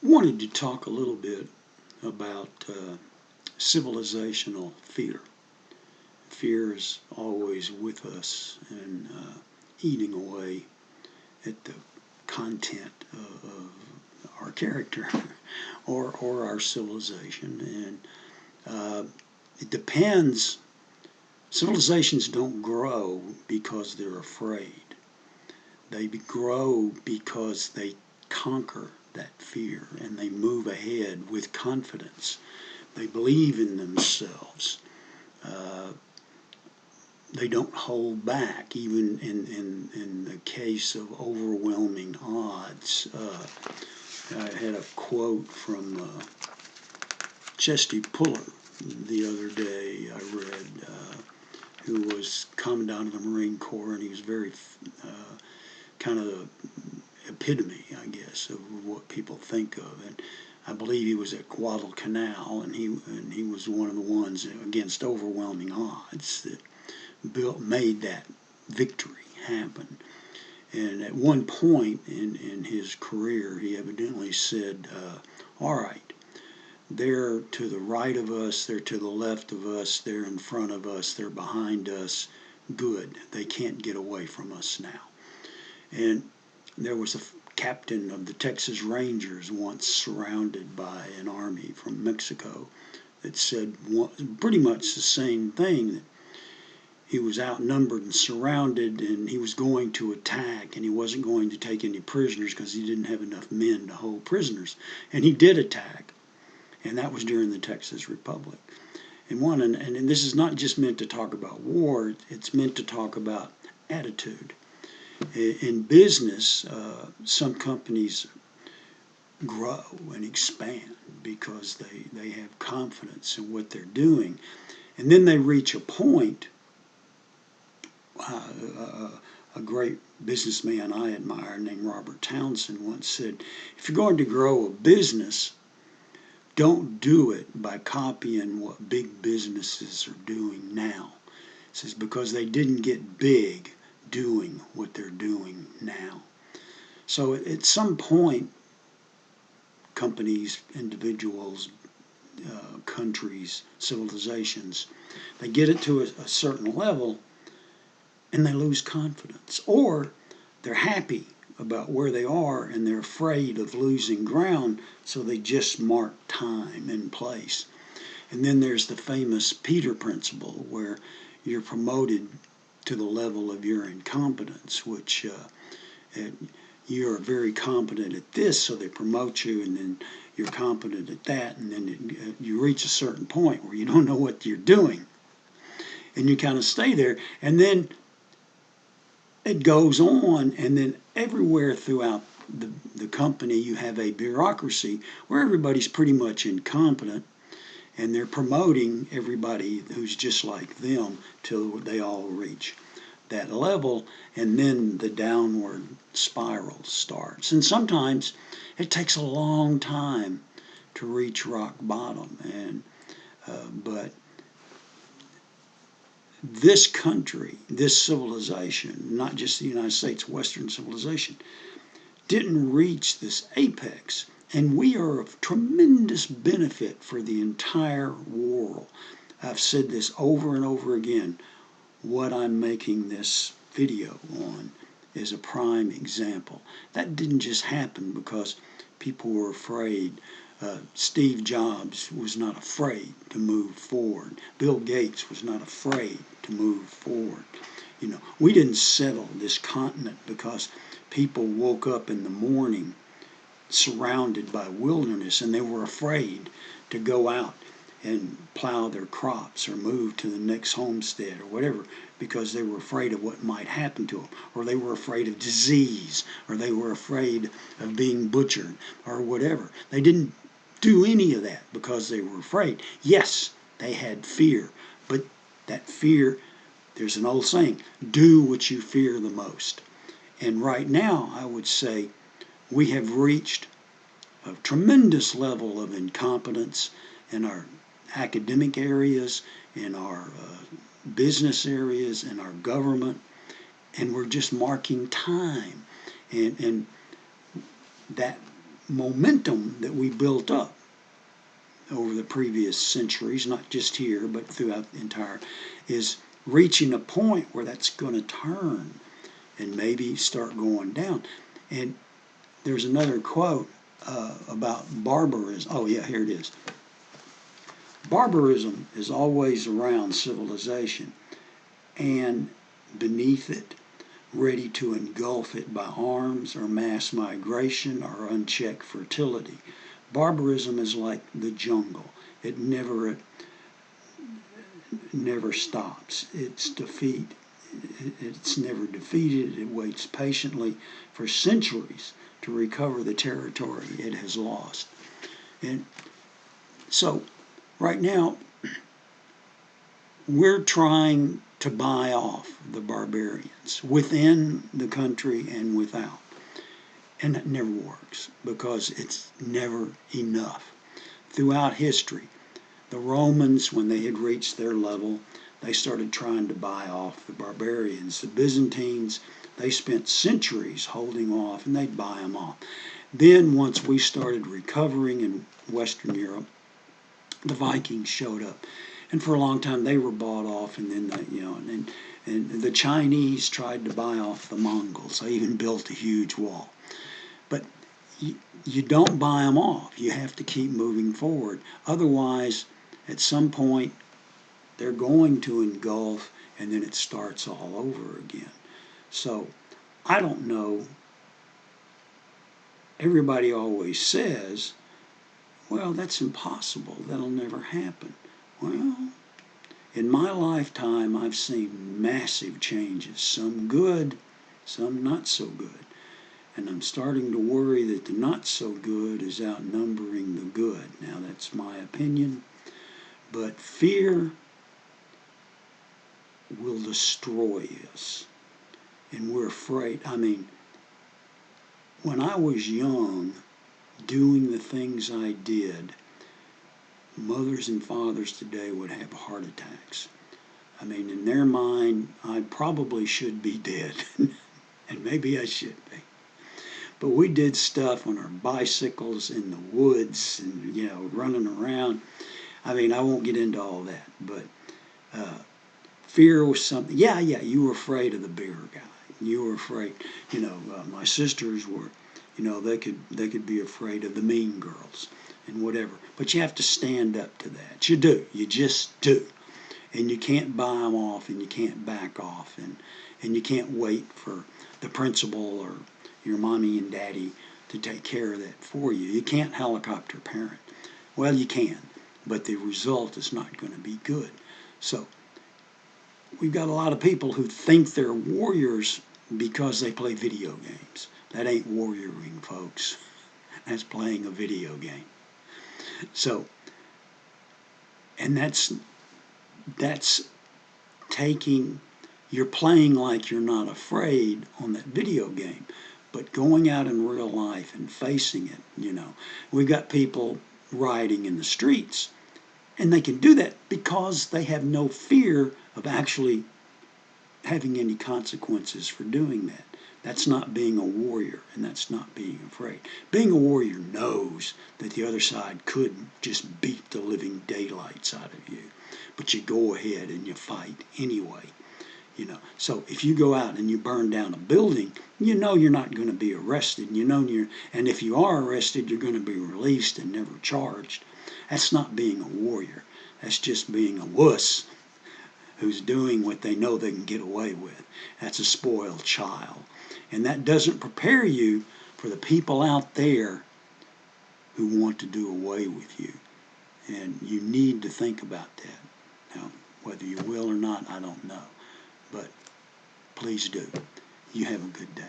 Wanted to talk a little bit about civilizational fear. Fear is always with us and eating away at the content of our character or our civilization. And it depends. Civilizations don't grow because they're afraid. They grow because they conquer that fear and they move ahead with confidence. They believe in themselves. They don't hold back, even in the case of overwhelming odds. I had a quote from Chesty Puller the other day I read, who was Commandant of the Marine Corps, and he was very kind of the epitome, I guess, of what people think of. And I believe he was at Guadalcanal, and he was one of the ones against overwhelming odds that made that victory happen. And at one point in his career, he evidently said, all right, they're to the right of us, they're to the left of us, they're in front of us, they're behind us. Good. They can't get away from us now. And there was a captain of the Texas Rangers once surrounded by an army from Mexico that said pretty much the same thing, that he was outnumbered and surrounded and he was going to attack, and he wasn't going to take any prisoners because he didn't have enough men to hold prisoners. And he did attack, and that was during the Texas Republic. And this is not just meant to talk about war, it's meant to talk about attitude. In business, some companies grow and expand because they have confidence in what they're doing. And then they reach a point. A great businessman I admire named Robert Townsend once said, if you're going to grow a business, don't do it by copying what big businesses are doing now. He says, because they didn't get big doing what they're doing now. So at some point, companies, individuals, countries, civilizations, they get it to a certain level and they lose confidence. Or they're happy about where they are and they're afraid of losing ground, so they just mark time and place. And then there's the famous Peter principle, where you're promoted to the level of your incompetence, which you're very competent at this, so they promote you, and then you're competent at that, and then you reach a certain point where you don't know what you're doing, and you kind of stay there, and then it goes on, and then everywhere throughout the company you have a bureaucracy where everybody's pretty much incompetent, and they're promoting everybody who's just like them till they all reach that level, and then the downward spiral starts. And sometimes it takes a long time to reach rock bottom, but this country, this civilization, not just the United States, Western civilization, didn't reach this apex. And we are of tremendous benefit for the entire world. I've said this over and over again. What I'm making this video on is a prime example. That didn't just happen because people were afraid. Steve Jobs was not afraid to move forward. Bill Gates was not afraid to move forward. We didn't settle this continent because people woke up in the morning surrounded by wilderness and they were afraid to go out and plow their crops or move to the next homestead or whatever, because they were afraid of what might happen to them, or they were afraid of disease, or they were afraid of being butchered or whatever. They didn't do any of that because they were afraid. Yes, they had fear, but that fear, there's an old saying, do what you fear the most. And right now, I would say we have reached a tremendous level of incompetence in our academic areas, in our business areas, in our government, and we're just marking time. And that momentum that we built up over the previous centuries, not just here, but throughout the entire, is reaching a point where that's going to turn and maybe start going down. And there's another quote about barbarism. Oh, yeah, here it is. Barbarism is always around civilization and beneath it, ready to engulf it by arms or mass migration or unchecked fertility. Barbarism is like the jungle. It never stops. It's never defeated. It waits patiently for centuries to recover the territory it has lost. And so right now, we're trying to buy off the barbarians within the country and without. And it never works because it's never enough. Throughout history, the Romans, when they had reached their level, they started trying to buy off the barbarians. The Byzantines, they spent centuries holding off, and they'd buy them off. Then, once we started recovering in Western Europe, the Vikings showed up, and for a long time they were bought off. And then and the Chinese tried to buy off the Mongols. They even built a huge wall. But you don't buy them off. You have to keep moving forward. Otherwise, at some point, they're going to engulf, and then it starts all over again. So, I don't know. Everybody always says, well, that's impossible. That'll never happen. Well, in my lifetime, I've seen massive changes. Some good, some not so good. And I'm starting to worry that the not so good is outnumbering the good. Now, that's my opinion. But fear will destroy us. And we're afraid. I mean, when I was young, doing the things I did, mothers and fathers today would have heart attacks. I mean, in their mind, I probably should be dead. And maybe I should be. But we did stuff on our bicycles in the woods and, running around. I mean, I won't get into all that, but fear was something. Yeah, you were afraid of the bigger guy. You were afraid, my sisters were, they could be afraid of the mean girls and whatever. But you have to stand up to that. You do. You just do. And you can't buy them off, and you can't back off, and you can't wait for the principal or your mommy and daddy to take care of that for you. You can't helicopter parent. Well, you can, but the result is not going to be good. So we've got a lot of people who think they're warriors because they play video games. That ain't warrioring, folks. That's playing a video game. So, and that's taking, you're playing like you're not afraid on that video game. But going out in real life and facing it, we've got people rioting in the streets, and they can do that because they have no fear of actually having any consequences for doing that. That's not being a warrior, and that's not being afraid. Being a warrior knows that the other side could just beat the living daylights out of you, but you go ahead and you fight anyway. So if you go out and you burn down a building, you're not going to be arrested. And if you are arrested, you're going to be released and never charged. That's not being a warrior. That's just being a wuss who's doing what they know they can get away with. That's a spoiled child. And that doesn't prepare you for the people out there who want to do away with you. And you need to think about that. Now, whether you will or not, I don't know. But please do. You have a good day.